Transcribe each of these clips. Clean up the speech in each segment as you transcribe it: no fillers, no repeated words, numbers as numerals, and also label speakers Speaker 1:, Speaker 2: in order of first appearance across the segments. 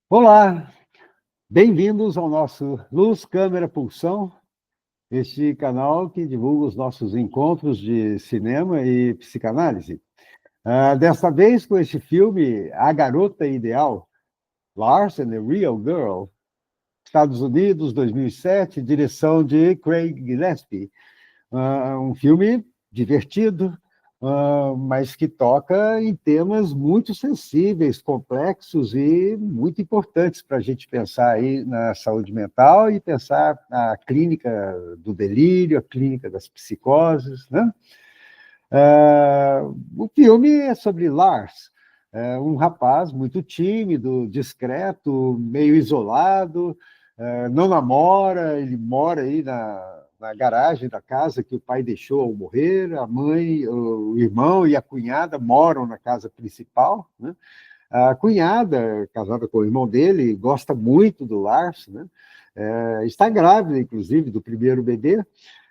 Speaker 1: Olá, bem-vindos ao nosso Luz, Câmera, Pulsão, este canal que divulga os nossos encontros de cinema e psicanálise. Desta vez com este filme, A Garota Ideal, Lars and the Real Girl, Estados Unidos, 2007, direção de Craig Gillespie. Um filme divertido, mas que toca em temas muito sensíveis, complexos e muito importantes para a gente pensar aí na saúde mental e pensar a clínica do delírio, a clínica das psicoses, né? O filme é sobre Lars, um rapaz muito tímido, discreto, meio isolado, não namora, ele mora aí na garagem da casa que o pai deixou ao morrer, a mãe, o irmão e a cunhada moram na casa principal, né? A cunhada, casada com o irmão dele, gosta muito do Lars, né? Está grávida, inclusive, do primeiro bebê.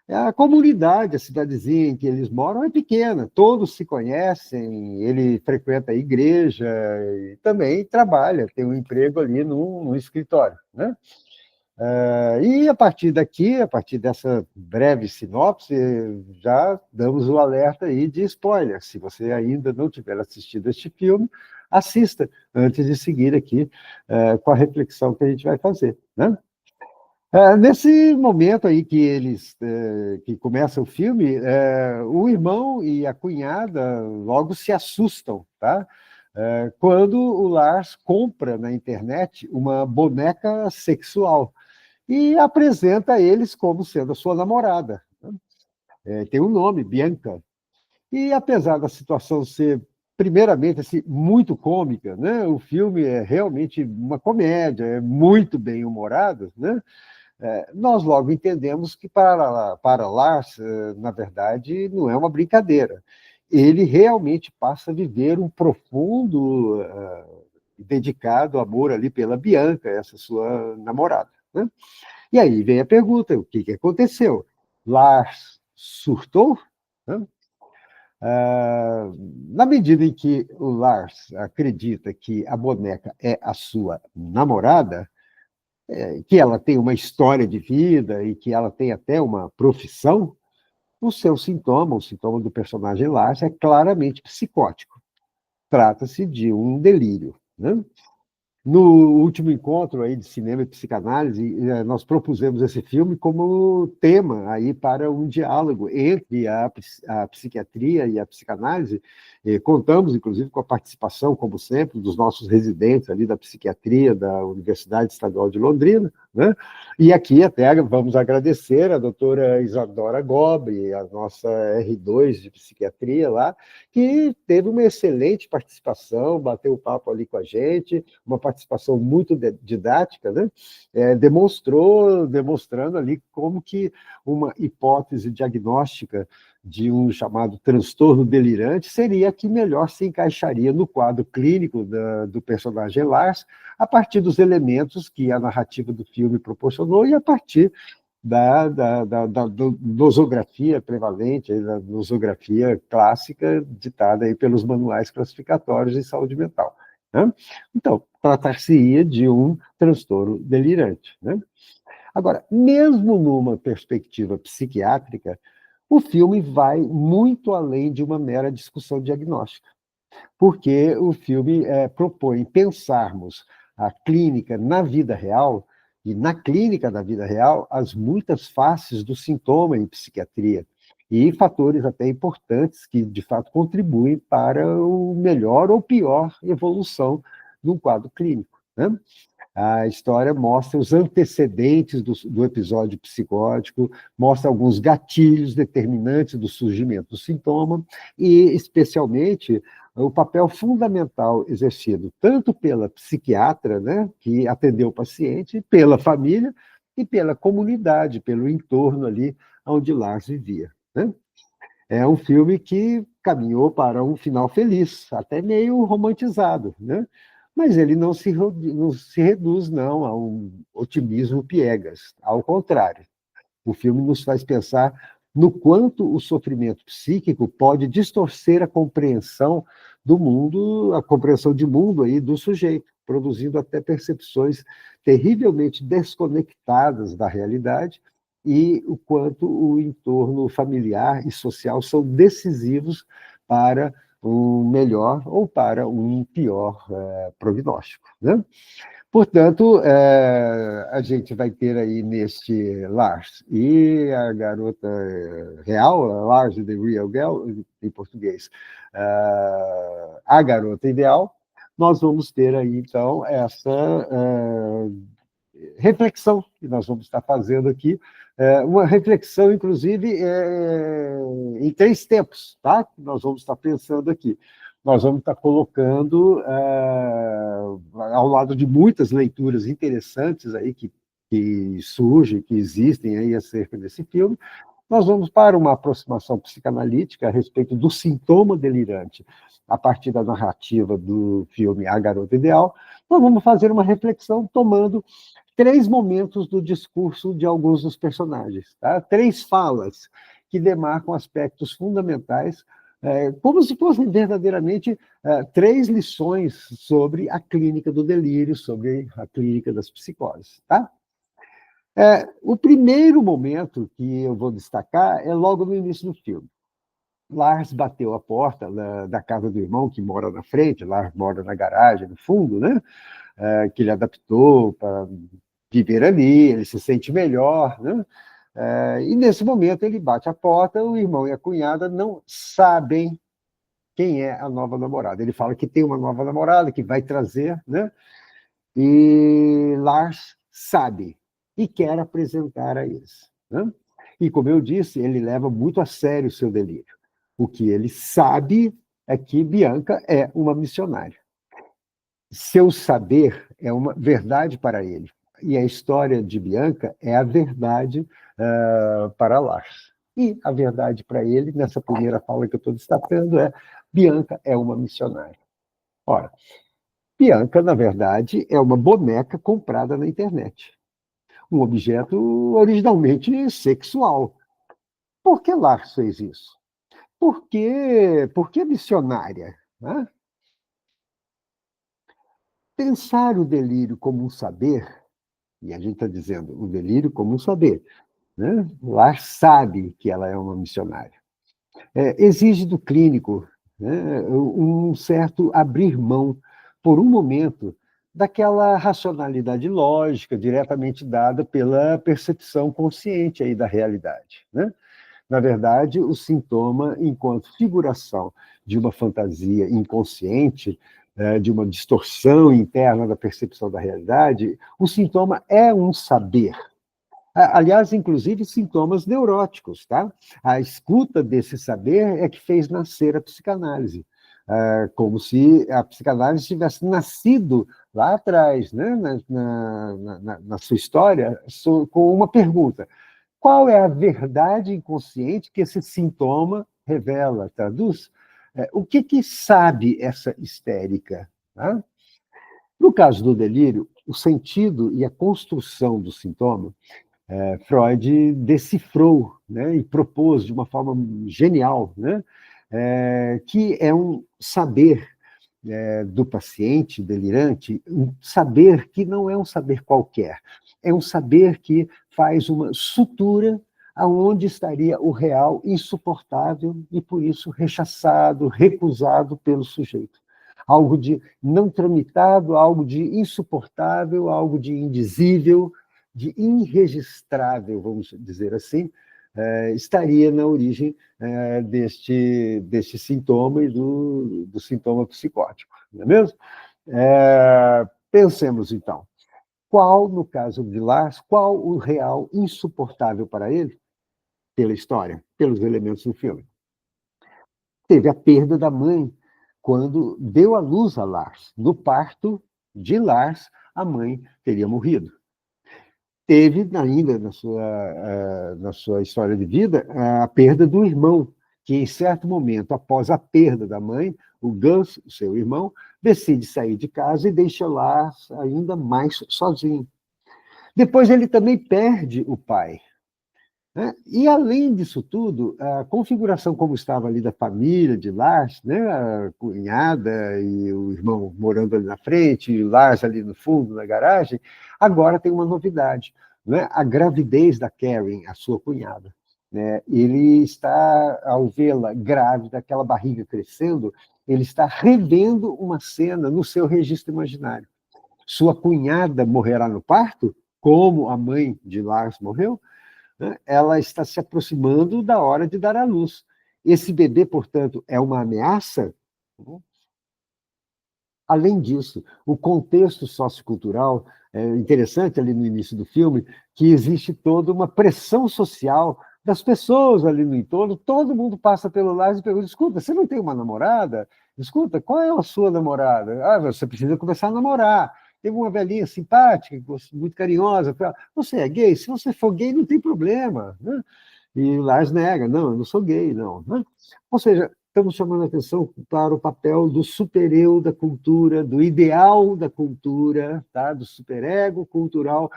Speaker 1: A comunidade, a cidadezinha em que eles moram é pequena, todos se conhecem, ele frequenta a igreja e também trabalha, tem um emprego ali no escritório, né? E a partir daqui, a partir dessa breve sinopse, já damos o alerta aí de spoiler. Se você ainda não tiver assistido este filme, assista antes de seguir aqui com a reflexão que a gente vai fazer, né? Nesse momento aí que começa o filme, o irmão e a cunhada logo se assustam, tá? Quando o Lars compra na internet uma boneca sexual e apresenta a eles como sendo a sua namorada. Tem um nome, Bianca. E apesar da situação ser, primeiramente, assim, muito cômica, né? O filme é realmente uma comédia, é muito bem humorado, né? Nós logo entendemos que para Lars, na verdade, não é uma brincadeira. Ele realmente passa a viver um profundo e dedicado amor ali pela Bianca, essa sua namorada, né? E aí vem a pergunta: o que aconteceu? Lars surtou? Né? Na medida em que o Lars acredita que a boneca é a sua namorada, que ela tem uma história de vida e que ela tem até uma profissão, o seu sintoma, o sintoma do personagem Lars, é claramente psicótico. Trata-se de um delírio, né? No último encontro aí de cinema e psicanálise, nós propusemos esse filme como tema aí para um diálogo entre a psiquiatria e a psicanálise. Contamos, inclusive, com a participação, como sempre, dos nossos residentes ali da psiquiatria da Universidade Estadual de Londrina, né? E aqui até vamos agradecer a doutora Isadora Gobre, a nossa R2 de psiquiatria lá, que teve uma excelente participação, bateu o papo ali com a gente, uma participação muito didática, né? Demonstrando ali como que uma hipótese diagnóstica de um chamado transtorno delirante seria a que melhor se encaixaria no quadro clínico do personagem Lars, a partir dos elementos que a narrativa do filme proporcionou e a partir da nosografia prevalente, da nosografia clássica ditada aí pelos manuais classificatórios de saúde mental, né? Então, tratar-se-ia de um transtorno delirante, né? Agora, mesmo numa perspectiva psiquiátrica, o filme vai muito além de uma mera discussão diagnóstica, porque o filme propõe pensarmos a clínica na vida real e na clínica da vida real as muitas faces do sintoma em psiquiatria e fatores até importantes que, de fato, contribuem para o melhor ou pior evolução de um quadro clínico, né? A história mostra os antecedentes do episódio psicótico, mostra alguns gatilhos determinantes do surgimento do sintoma e, especialmente, o papel fundamental exercido tanto pela psiquiatra, né, que atendeu o paciente, pela família e pela comunidade, pelo entorno ali onde Lars vivia, né? É um filme que caminhou para um final feliz, até meio romantizado, né? Mas ele não se reduz, não, a um otimismo piegas. Ao contrário, o filme nos faz pensar no quanto o sofrimento psíquico pode distorcer a compreensão do mundo, a compreensão de mundo aí do sujeito, produzindo até percepções terrivelmente desconectadas da realidade, e o quanto o entorno familiar e social são decisivos para um melhor ou para um pior prognóstico, né? Portanto, a gente vai ter aí neste Lars e a garota real, Lars the Real Girl, em português, a garota ideal, nós vamos ter aí, então, essa reflexão que nós vamos estar fazendo aqui, uma reflexão, inclusive, em 3 tempos, tá? Que nós vamos estar pensando aqui. Nós vamos estar colocando, ao lado de muitas leituras interessantes aí que surgem, que existem aí acerca desse filme, nós vamos para uma aproximação psicanalítica a respeito do sintoma delirante, a partir da narrativa do filme A Garota Ideal. Nós vamos fazer uma reflexão tomando 3 momentos do discurso de alguns dos personagens, tá? 3 falas que demarcam aspectos fundamentais, como se fossem verdadeiramente 3 lições sobre a clínica do delírio, sobre a clínica das psicoses, tá? O primeiro momento que eu vou destacar é logo no início do filme. Lars bateu a porta da casa do irmão, que mora na frente, Lars mora na garagem, no fundo, né? Que ele adaptou para viver ali, ele se sente melhor, né? E nesse momento ele bate a porta, o irmão e a cunhada não sabem quem é a nova namorada. Ele fala que tem uma nova namorada, que vai trazer, né? E Lars sabe e quer apresentar a eles, né? E, como eu disse, ele leva muito a sério o seu delírio. O que ele sabe é que Bianca é uma missionária. Seu saber é uma verdade para ele. E a história de Bianca é a verdade para Lars. E a verdade para ele, nessa primeira fala que eu estou destacando, é: Bianca é uma missionária. Ora, Bianca, na verdade, é uma boneca comprada na internet. Um objeto originalmente sexual. Por que Lars fez isso? Por que missionária? Né? Pensar o delírio como um saber, e a gente está dizendo o delírio como um saber, né? Lars sabe que ela é uma missionária. Exige do clínico, né, um certo abrir mão, por um momento, daquela racionalidade lógica diretamente dada pela percepção consciente aí da realidade, né? Na verdade, o sintoma, enquanto figuração de uma fantasia inconsciente, de uma distorção interna da percepção da realidade, o sintoma é um saber. Aliás, inclusive, sintomas neuróticos, tá? A escuta desse saber é que fez nascer a psicanálise, como se a psicanálise tivesse nascido lá atrás, né? na sua história, com uma pergunta: qual é a verdade inconsciente que esse sintoma revela, traduz? O que sabe essa histérica? Tá? No caso do delírio, o sentido e a construção do sintoma, Freud decifrou, né, e propôs de uma forma genial, né, que é um saber do paciente delirante, um saber que não é um saber qualquer, é um saber que faz uma sutura aonde estaria o real insuportável e, por isso, rechaçado, recusado pelo sujeito. Algo de não tramitado, algo de insuportável, algo de indizível, de irregistrável, vamos dizer assim, estaria na origem deste sintoma e do sintoma psicótico, não é mesmo? Pensemos, então, qual, no caso de Lars, qual o real insuportável para ele, pela história, pelos elementos do filme? Teve a perda da mãe quando deu à luz a Lars. No parto de Lars, a mãe teria morrido. Teve ainda na sua história de vida a perda do irmão, que em certo momento, após a perda da mãe, o Gus, seu irmão, decide sair de casa e deixa Lars ainda mais sozinho. Depois ele também perde o pai. né? E, além disso tudo, a configuração como estava ali da família de Lars, né? A cunhada e o irmão morando ali na frente, e o Lars ali no fundo, na garagem, agora tem uma novidade, né? A gravidez da Karen, a sua cunhada. Né? Ele está, ao vê-la grávida, aquela barriga crescendo, ele está revendo uma cena no seu registro imaginário. Sua cunhada morrerá no parto, como a mãe de Lars morreu, né? Ela está se aproximando da hora de dar à luz. Esse bebê, portanto, é uma ameaça? Além disso, o contexto sociocultural é interessante ali no início do filme, que existe toda uma pressão social das pessoas ali no entorno, todo mundo passa pelo lado e pergunta, escuta, você não tem uma namorada? Escuta, qual é a sua namorada? Ah, você precisa começar a namorar. Teve uma velhinha simpática, muito carinhosa, você é gay? Se você for gay, não tem problema. Né? E Lars nega, não, eu não sou gay, não. Né? Ou seja, estamos chamando a atenção para o papel do supereu da cultura, do ideal da cultura, tá? Do superego cultural,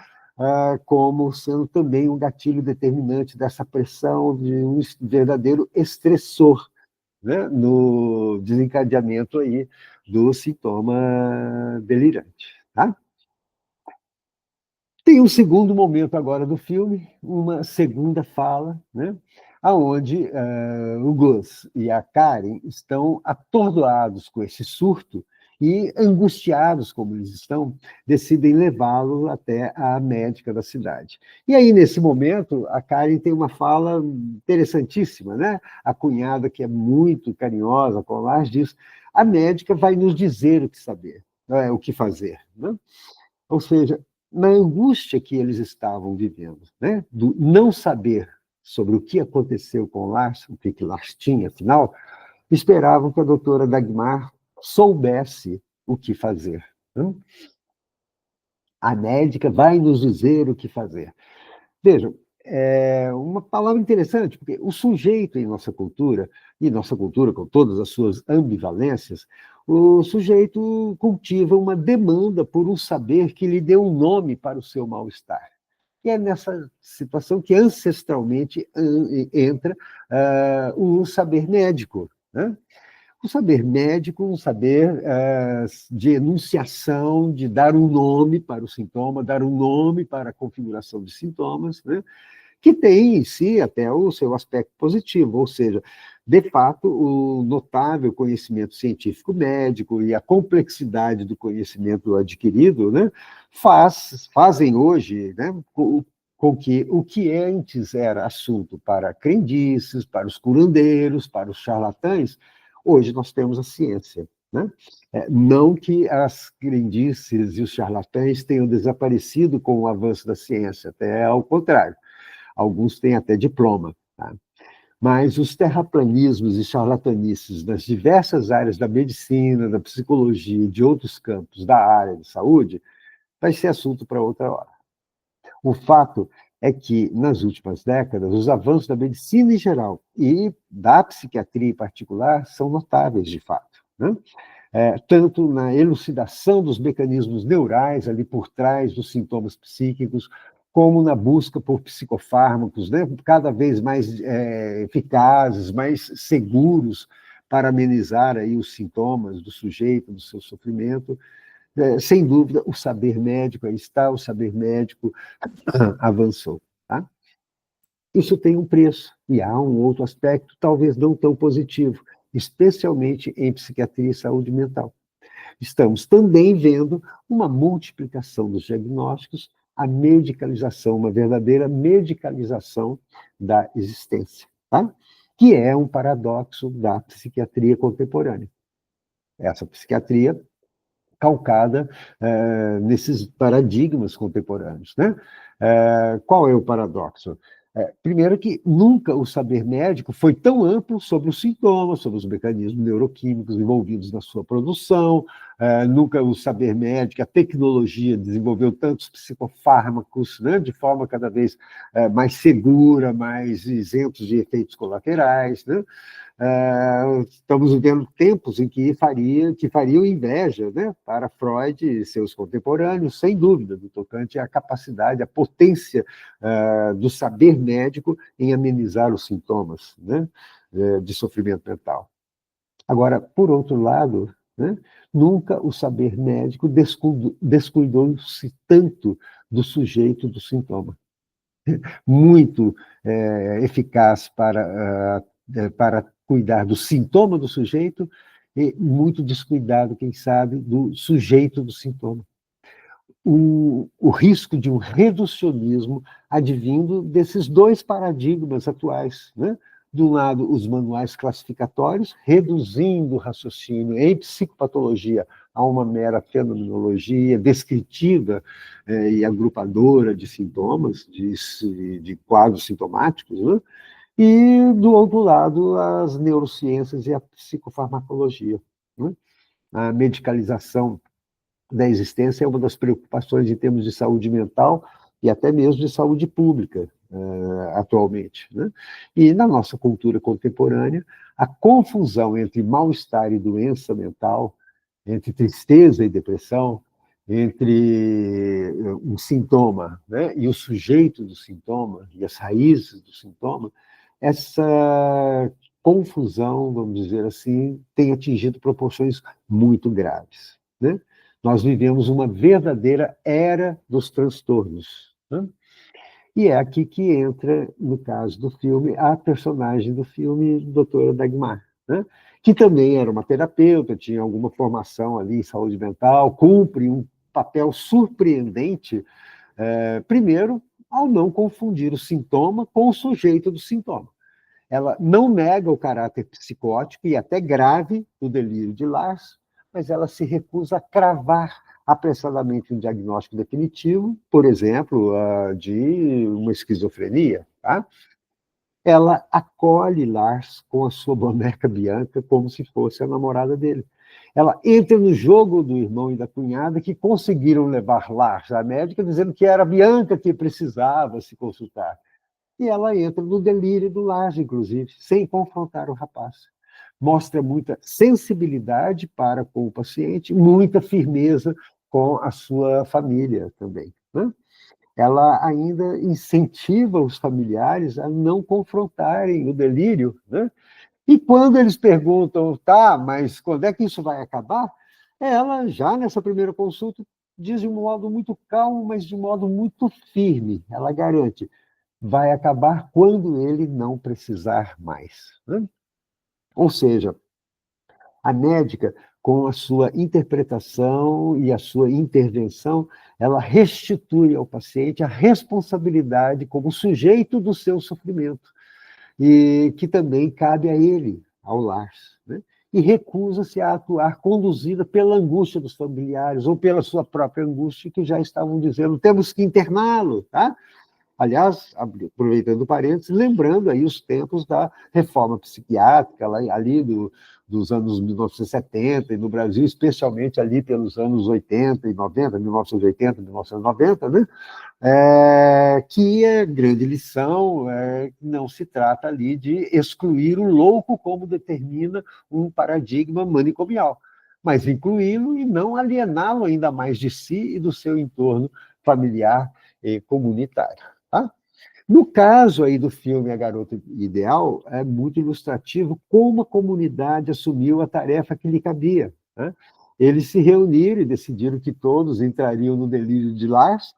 Speaker 1: como sendo também um gatilho determinante dessa pressão de um verdadeiro estressor, né? No desencadeamento aí do sintoma delirante. Tá? Tem um segundo momento agora do filme, uma segunda fala, né? Aonde o Gus e a Karen estão atordoados com esse surto e, angustiados como eles estão, decidem levá-lo até a médica da cidade. E aí, nesse momento, a Karen tem uma fala interessantíssima, né? A cunhada, que é muito carinhosa com o Lars, diz: a médica vai nos dizer o que saber, o que fazer. Né? Ou seja, na angústia que eles estavam vivendo, né? Do não saber sobre o que aconteceu com Lars, o que Lars tinha, afinal, esperavam que a doutora Dagmar soubesse o que fazer. Né? A médica vai nos dizer o que fazer. Vejam, é uma palavra interessante, porque o sujeito em nossa cultura, e nossa cultura com todas as suas ambivalências, o sujeito cultiva uma demanda por um saber que lhe dê um nome para o seu mal-estar. E é nessa situação que ancestralmente entra o saber médico. Né? O saber médico, um saber de enunciação, de dar um nome para o sintoma, dar um nome para a configuração de sintomas, né? Que tem em si até o seu aspecto positivo, ou seja, de fato, o notável conhecimento científico médico e a complexidade do conhecimento adquirido, né, fazem hoje, né, com que o que antes era assunto para crendices, para os curandeiros, para os charlatães, hoje nós temos a ciência. Né? Não que as crendices e os charlatães tenham desaparecido com o avanço da ciência, até ao contrário. Alguns têm até diploma. Tá? Mas os terraplanismos e charlatanices das diversas áreas da medicina, da psicologia e de outros campos da área de saúde vai ser assunto para outra hora. O fato é que, nas últimas décadas, os avanços da medicina em geral e da psiquiatria em particular são notáveis, de fato. Né? Tanto na elucidação dos mecanismos neurais ali por trás dos sintomas psíquicos, como na busca por psicofármacos, né, cada vez mais eficazes, mais seguros para amenizar aí os sintomas do sujeito, do seu sofrimento. Sem dúvida, o saber médico, aí está, o saber médico avançou. Tá? Isso tem um preço, e há um outro aspecto, talvez não tão positivo, especialmente em psiquiatria e saúde mental. Estamos também vendo uma multiplicação dos diagnósticos, a medicalização, uma verdadeira medicalização da existência, tá? Que é um paradoxo da psiquiatria contemporânea. Essa psiquiatria calcada nesses paradigmas contemporâneos. Né? Qual é o paradoxo? Primeiro que nunca o saber médico foi tão amplo sobre os sintomas, sobre os mecanismos neuroquímicos envolvidos na sua produção, nunca o saber médico, a tecnologia desenvolveu tantos psicofármacos, né, de forma cada vez mais segura, mais isentos de efeitos colaterais, né? estamos vivendo tempos em que fariam inveja, né, para Freud e seus contemporâneos, sem dúvida, do tocante à capacidade, à potência do saber médico em amenizar os sintomas, né, de sofrimento mental. Agora, por outro lado, né, nunca o saber médico descuidou-se tanto do sujeito do sintoma. Muito eficaz para cuidar do sintoma do sujeito e muito descuidado, quem sabe, do sujeito do sintoma. O risco de um reducionismo advindo desses dois paradigmas atuais, né? De um lado, os manuais classificatórios, reduzindo o raciocínio em psicopatologia a uma mera fenomenologia descritiva e agrupadora de sintomas, de quadros sintomáticos, né? E, do outro lado, as neurociências e a psicofarmacologia, né? A medicalização da existência é uma das preocupações em termos de saúde mental e até mesmo de saúde pública, atualmente, né? E na nossa cultura contemporânea, a confusão entre mal-estar e doença mental, entre tristeza e depressão, entre um sintoma, né, e o sujeito do sintoma, e as raízes do sintoma, essa confusão, vamos dizer assim, tem atingido proporções muito graves, né? Nós vivemos uma verdadeira era dos transtornos, né? E é aqui que entra, no caso do filme, a personagem do filme, doutora Dagmar, né? Que também era uma terapeuta, tinha alguma formação ali em saúde mental, cumpre um papel surpreendente, primeiro, ao não confundir o sintoma com o sujeito do sintoma. Ela não nega o caráter psicótico e até grave do delírio de Lars, mas ela se recusa a cravar apressadamente um diagnóstico definitivo, por exemplo, de uma esquizofrenia. Tá? Ela acolhe Lars com a sua boneca Bianca como se fosse a namorada dele. Ela entra no jogo do irmão e da cunhada que conseguiram levar Lars à médica dizendo que era a Bianca que precisava se consultar. E ela entra no delírio do Lars, inclusive, sem confrontar o rapaz. Mostra muita sensibilidade para com o paciente, muita firmeza com a sua família também, né? Ela ainda incentiva os familiares a não confrontarem o delírio, né? E quando eles perguntam, tá, mas quando é que isso vai acabar? Ela, já nessa primeira consulta, diz de um modo muito calmo, mas de um modo muito firme. Ela garante, vai acabar quando ele não precisar mais, né? Ou seja, a médica, com a sua interpretação e a sua intervenção, ela restitui ao paciente a responsabilidade como sujeito do seu sofrimento, e que também cabe a ele, ao Lars, né? E recusa-se a atuar conduzida pela angústia dos familiares ou pela sua própria angústia, que já estavam dizendo, temos que interná-lo, tá? Aliás, aproveitando o parênteses, lembrando aí os tempos da reforma psiquiátrica, ali dos anos 1970, e no Brasil, especialmente ali pelos anos 80 e 90, 1980, 1990, né? Que a grande lição não se trata ali de excluir o louco como determina um paradigma manicomial, mas incluí-lo e não aliená-lo ainda mais de si e do seu entorno familiar e comunitário. Tá? No caso aí do filme A Garota Ideal, é muito ilustrativo como a comunidade assumiu a tarefa que lhe cabia, né? Eles se reuniram e decidiram que todos entrariam no delírio de Lars,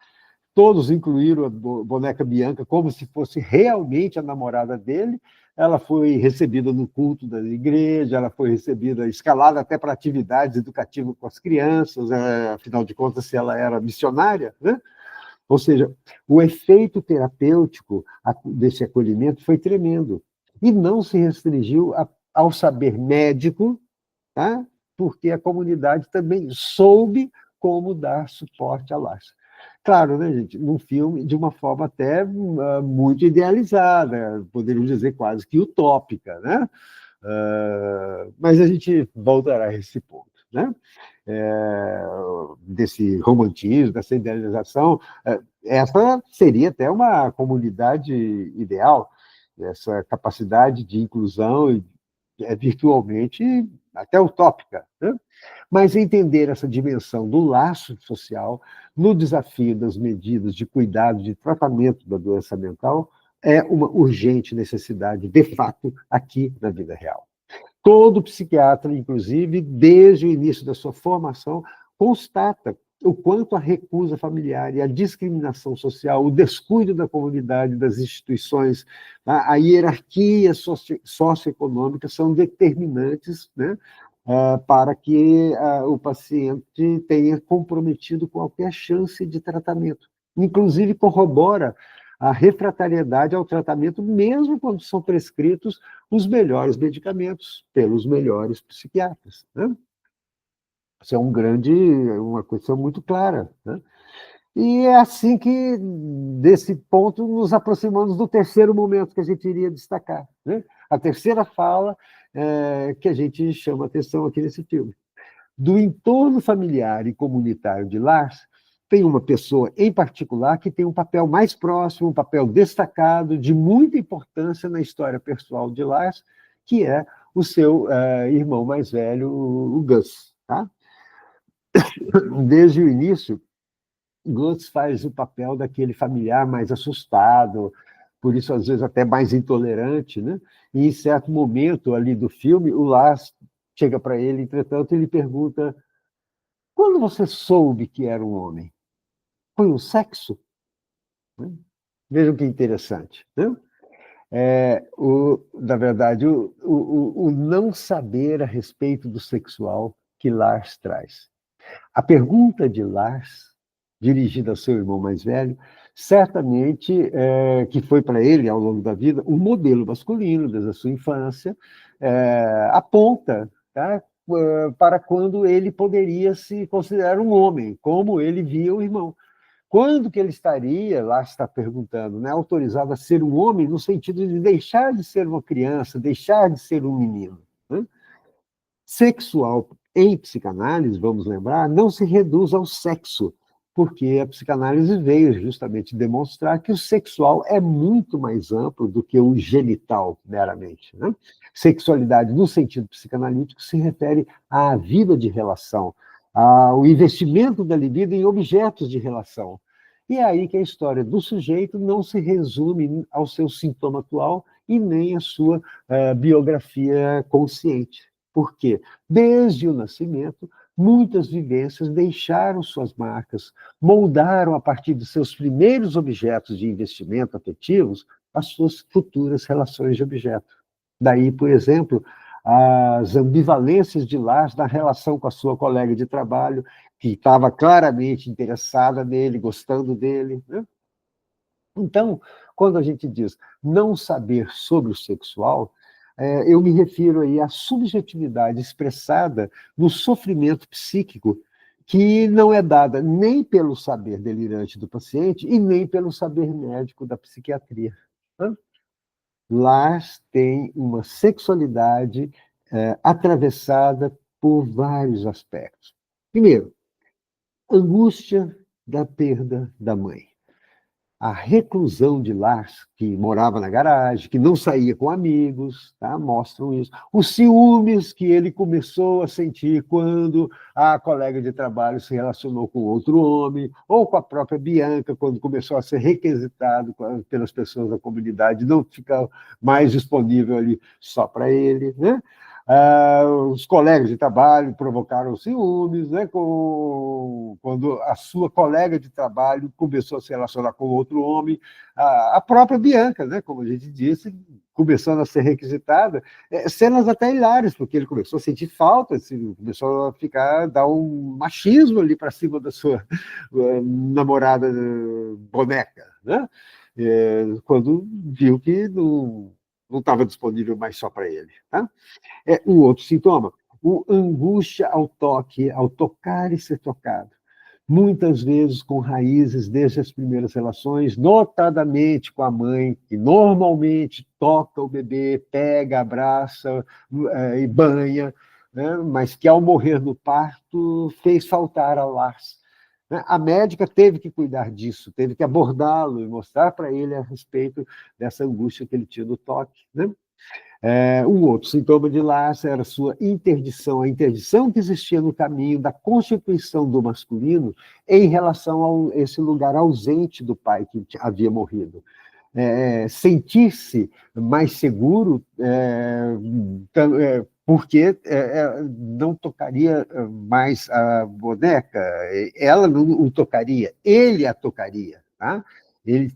Speaker 1: todos incluíram a boneca Bianca como se fosse realmente a namorada dele. Ela foi recebida no culto da igreja, ela foi recebida, escalada até para atividades educativas com as crianças, afinal de contas, se ela era missionária, né? Ou seja, o efeito terapêutico desse acolhimento foi tremendo. E não se restringiu ao saber médico, tá? Porque a comunidade também soube como dar suporte a Lars. Claro, né, gente, num filme de uma forma até muito idealizada, poderíamos dizer quase que utópica, né? Mas a gente voltará a esse ponto, né? Desse romantismo, dessa idealização, essa seria até uma comunidade ideal, essa capacidade de inclusão virtualmente até utópica, né? Mas entender essa dimensão do laço social no desafio das medidas de cuidado, de tratamento da doença mental, é uma urgente necessidade, de fato, aqui na vida real. Todo psiquiatra, inclusive, desde o início da sua formação, constata o quanto a recusa familiar e a discriminação social, o descuido da comunidade, das instituições, a hierarquia socioeconômica são determinantes, né, para que o paciente tenha comprometido qualquer chance de tratamento. Inclusive, corrobora a refratariedade ao tratamento, mesmo quando são prescritos os melhores medicamentos pelos melhores psiquiatras, né? Isso é uma questão muito clara, né? E é assim que, desse ponto, nos aproximamos do terceiro momento que a gente iria destacar, né? A terceira fala que a gente chama atenção aqui nesse filme. Do entorno familiar e comunitário de Lars, tem uma pessoa em particular que tem um papel mais próximo, um papel destacado, de muita importância na história pessoal de Lars, que é o seu irmão mais velho, o Gus. Tá? Desde o início, Gus faz o papel daquele familiar mais assustado, por isso, às vezes, até mais intolerante, né? E, em certo momento ali do filme, o Lars chega para ele, entretanto, ele pergunta: quando você soube que era um homem? Foi o sexo? Né? Vejam que interessante. Né? Na verdade, o não saber a respeito do sexual que Lars traz. A pergunta de Lars, dirigida ao seu irmão mais velho, certamente que foi para ele, ao longo da vida, um modelo masculino, desde a sua infância, aponta, tá, para quando ele poderia se considerar um homem, como ele via o irmão. Quando que ele estaria, lá está perguntando, né, autorizado a ser um homem no sentido de deixar de ser uma criança, deixar de ser um menino, né? Sexual em psicanálise, vamos lembrar, não se reduz ao sexo, porque a psicanálise veio justamente demonstrar que o sexual é muito mais amplo do que o genital, meramente, né? Sexualidade, no sentido psicanalítico, se refere à vida de relação, ao investimento da libido em objetos de relação. E é aí que a história do sujeito não se resume ao seu sintoma atual e nem à sua biografia consciente. Por quê? Desde o nascimento, muitas vivências deixaram suas marcas, moldaram a partir de seus primeiros objetos de investimento afetivos as suas futuras relações de objeto. Daí, por exemplo, as ambivalências de Lars na relação com a sua colega de trabalho, que estava claramente interessada nele, gostando dele, né? Então, quando a gente diz não saber sobre o sexual, eu me refiro aí à subjetividade expressada no sofrimento psíquico, que não é dada nem pelo saber delirante do paciente e nem pelo saber médico da psiquiatria. Né? Lars tem uma sexualidade atravessada por vários aspectos. Primeiro, angústia da perda da mãe. A reclusão de Lars, que morava na garagem, que não saía com amigos, tá? Mostram isso. Os ciúmes que ele começou a sentir quando a colega de trabalho se relacionou com outro homem, ou com a própria Bianca, quando começou a ser requisitado pelas pessoas da comunidade, não ficar mais disponível ali só para ele, né? Os colegas de trabalho provocaram ciúmes, né, quando a sua colega de trabalho começou a se relacionar com outro homem, a própria Bianca, né, como a gente disse, começando a ser requisitada, cenas até hilárias, porque ele começou a sentir falta, assim, começou a dar um machismo ali para cima da sua namorada boneca, né, quando viu que não estava disponível mais só para ele, tá? O outro sintoma, o angústia ao toque, ao tocar e ser tocado. Muitas vezes com raízes desde as primeiras relações, notadamente com a mãe, que normalmente toca o bebê, pega, abraça e banha, né? Mas que ao morrer no parto fez faltar a Lars. A médica teve que cuidar disso, teve que abordá-lo e mostrar para ele a respeito dessa angústia que ele tinha no toque, né? O outro sintoma de Lars era a sua interdição, a interdição que existia no caminho da constituição do masculino em relação a esse lugar ausente do pai que havia morrido. Sentir-se mais seguro, porque não tocaria mais a boneca, ela não o tocaria, ele a tocaria. Tá? Ele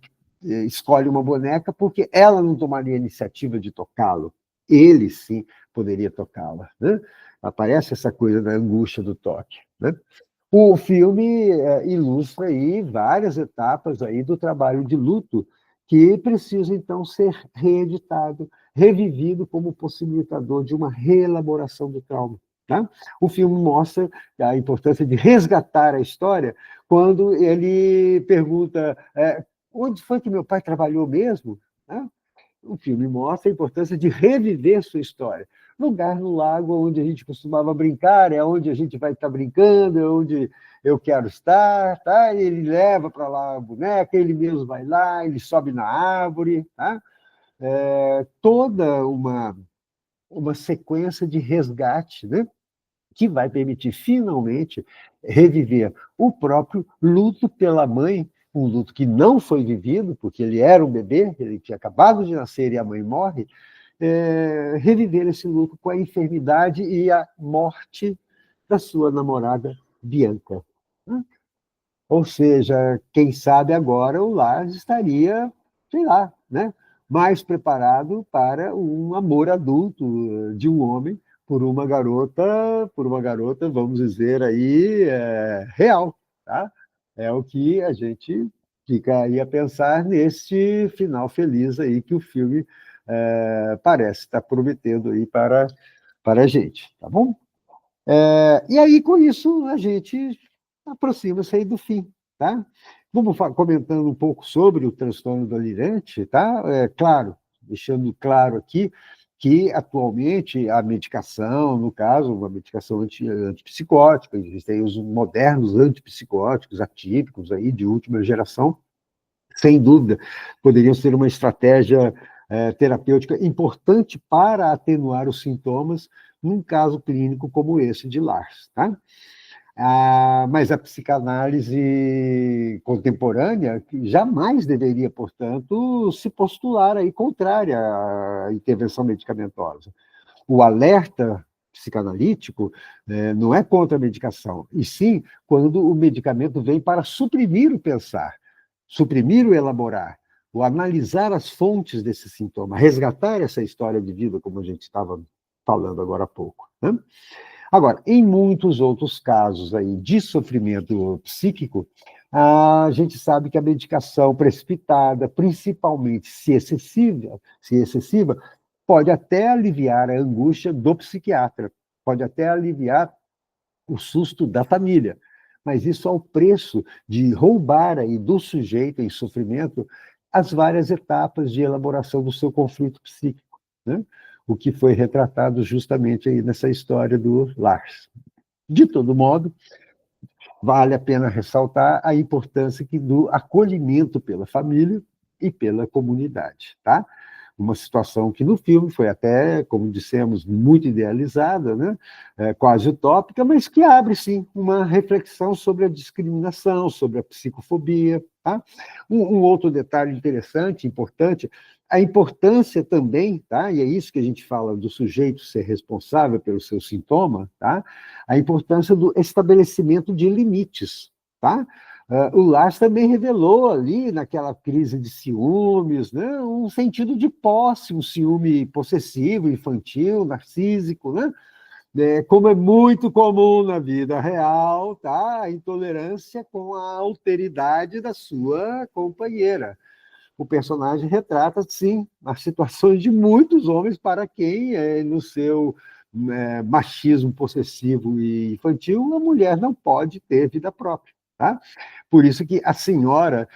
Speaker 1: escolhe uma boneca porque ela não tomaria a iniciativa de tocá-lo, ele sim poderia tocá-la. Né? Aparece essa coisa da angústia do toque. Né? O filme ilustra aí várias etapas aí do trabalho de luto que precisa, então, ser reeditado, revivido como possibilitador de uma reelaboração do trauma. Tá? O filme mostra a importância de resgatar a história quando ele pergunta onde foi que meu pai trabalhou mesmo? Né? O filme mostra a importância de reviver sua história. Lugar no lago onde a gente costumava brincar, é onde a gente vai estar brincando, é onde eu quero estar, tá? Ele leva para lá a boneca, ele mesmo vai lá, ele sobe na árvore, tá? Toda uma sequência de resgate, né? Que vai permitir, finalmente, reviver o próprio luto pela mãe, um luto que não foi vivido, porque ele era um bebê, ele tinha acabado de nascer e a mãe morre, reviver esse luto com a enfermidade e a morte da sua namorada Bianca. Ou seja, quem sabe agora o Lars estaria, sei lá, né, mais preparado para um amor adulto de um homem por uma garota, vamos dizer aí, real, tá? É o que a gente fica aí a pensar neste final feliz aí que o filme parece estar prometendo aí para a gente, tá bom? E aí, com isso, a gente aproxima-se aí do fim, tá? Vamos comentando um pouco sobre o transtorno delirante, tá? Claro, deixando claro aqui que, atualmente, a medicação, no caso, uma medicação antipsicótica, existem os modernos antipsicóticos atípicos aí, de última geração, sem dúvida, poderiam ser uma estratégia terapêutica importante para atenuar os sintomas num caso clínico como esse de Lars. Tá? Mas a psicanálise contemporânea jamais deveria, portanto, se postular aí contrária à intervenção medicamentosa. O alerta psicanalítico não é contra a medicação, e sim quando o medicamento vem para suprimir o pensar, suprimir o elaborar, o analisar as fontes desse sintoma, resgatar essa história de vida, como a gente estava falando agora há pouco. Né? Agora, em muitos outros casos aí de sofrimento psíquico, a gente sabe que a medicação precipitada, principalmente se excessiva, pode até aliviar a angústia do psiquiatra, pode até aliviar o susto da família, mas isso ao preço de roubar aí do sujeito em sofrimento as várias etapas de elaboração do seu conflito psíquico, né? O que foi retratado justamente aí nessa história do Lars. De todo modo, vale a pena ressaltar a importância do acolhimento pela família e pela comunidade, tá? Uma situação que no filme foi até, como dissemos, muito idealizada, né? Quase utópica, mas que abre, sim, uma reflexão sobre a discriminação, sobre a psicofobia. Tá? Um outro detalhe interessante, importante, a importância também, tá? E é isso que a gente fala do sujeito ser responsável pelo seu sintoma, tá? A importância do estabelecimento de limites. Tá? O Lars também revelou ali, naquela crise de ciúmes, né, um sentido de posse, um ciúme possessivo, infantil, narcísico, né? Como é muito comum na vida real, tá? A intolerância com a alteridade da sua companheira. O personagem retrata, sim, as situações de muitos homens para quem, no seu machismo possessivo e infantil, a mulher não pode ter vida própria. Tá? Por isso que a senhora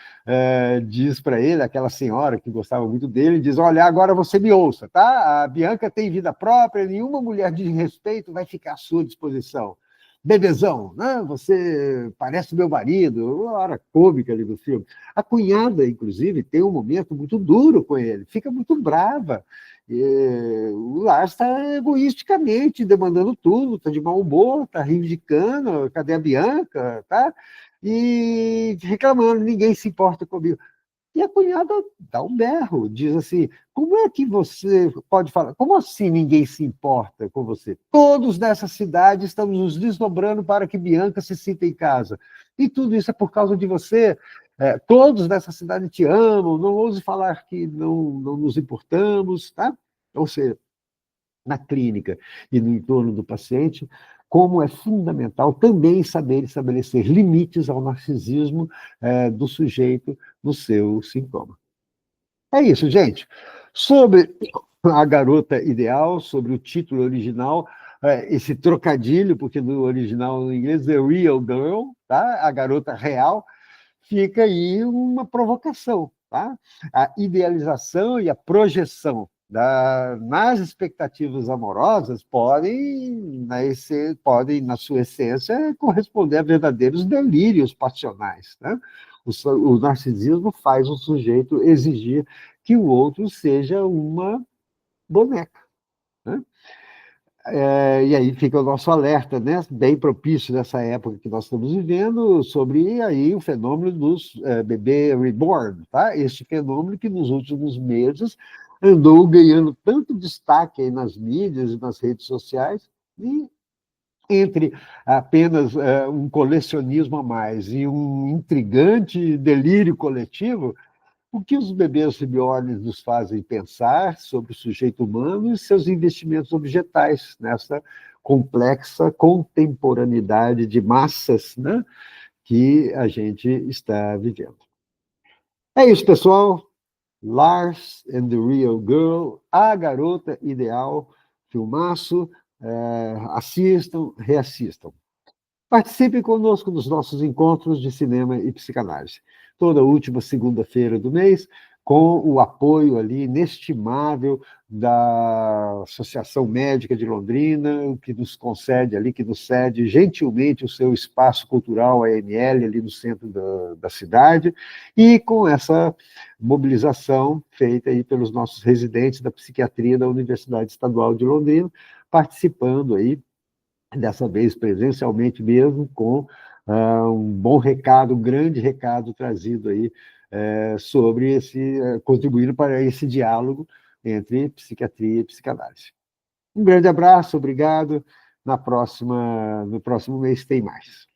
Speaker 1: diz para ele, aquela senhora que gostava muito dele, diz, olha, agora você me ouça, tá? A Bianca tem vida própria, nenhuma mulher de respeito vai ficar à sua disposição. bebezão, né? Você parece meu marido, uma hora cômica ali do filme. A cunhada, inclusive, tem um momento muito duro com ele, fica muito brava. E o Lars está egoisticamente demandando tudo, está de mau humor, está reivindicando, cadê a Bianca, tá? E reclamando, ninguém se importa comigo. E a cunhada dá um berro, diz assim: como é que você pode falar? Como assim ninguém se importa com você? Todos nessa cidade estamos nos desdobrando para que Bianca se sinta em casa. E tudo isso é por causa de você. Todos nessa cidade te amam, não ouse falar que não nos importamos, tá? Ou seja, na clínica e no entorno do paciente, como é fundamental também saber estabelecer limites ao narcisismo do sujeito no seu sintoma. É isso, gente. Sobre a garota ideal, sobre o título original, esse trocadilho, porque no original em inglês é Real Girl, tá? A garota real, fica aí uma provocação, tá? A idealização e a projeção nas expectativas amorosas podem, na sua essência, corresponder a verdadeiros delírios passionais, né? O narcisismo faz o sujeito exigir que o outro seja uma boneca, né? E aí fica o nosso alerta, né, bem propício nessa época que nós estamos vivendo, sobre aí o fenômeno dos bebê reborn, tá? Este fenômeno que nos últimos meses andou ganhando tanto destaque aí nas mídias e nas redes sociais, e entre apenas um colecionismo a mais e um intrigante delírio coletivo, o que os bebês reborns nos fazem pensar sobre o sujeito humano e seus investimentos objetais nessa complexa contemporaneidade de massas, né, que a gente está vivendo. É isso, pessoal. Lars and the Real Girl, A Garota Ideal, filmaço. Assistam, reassistam. Participe conosco nos nossos encontros de cinema e psicanálise. Toda última segunda-feira do mês, com o apoio ali inestimável da Associação Médica de Londrina, que nos concede ali, que nos cede gentilmente o seu espaço cultural AML ali no centro da cidade, e com essa mobilização feita aí pelos nossos residentes da psiquiatria da Universidade Estadual de Londrina, participando aí dessa vez presencialmente mesmo, com um bom recado, um grande recado trazido aí sobre contribuindo para esse diálogo entre psiquiatria e psicanálise. Um grande abraço, obrigado. No próximo mês tem mais.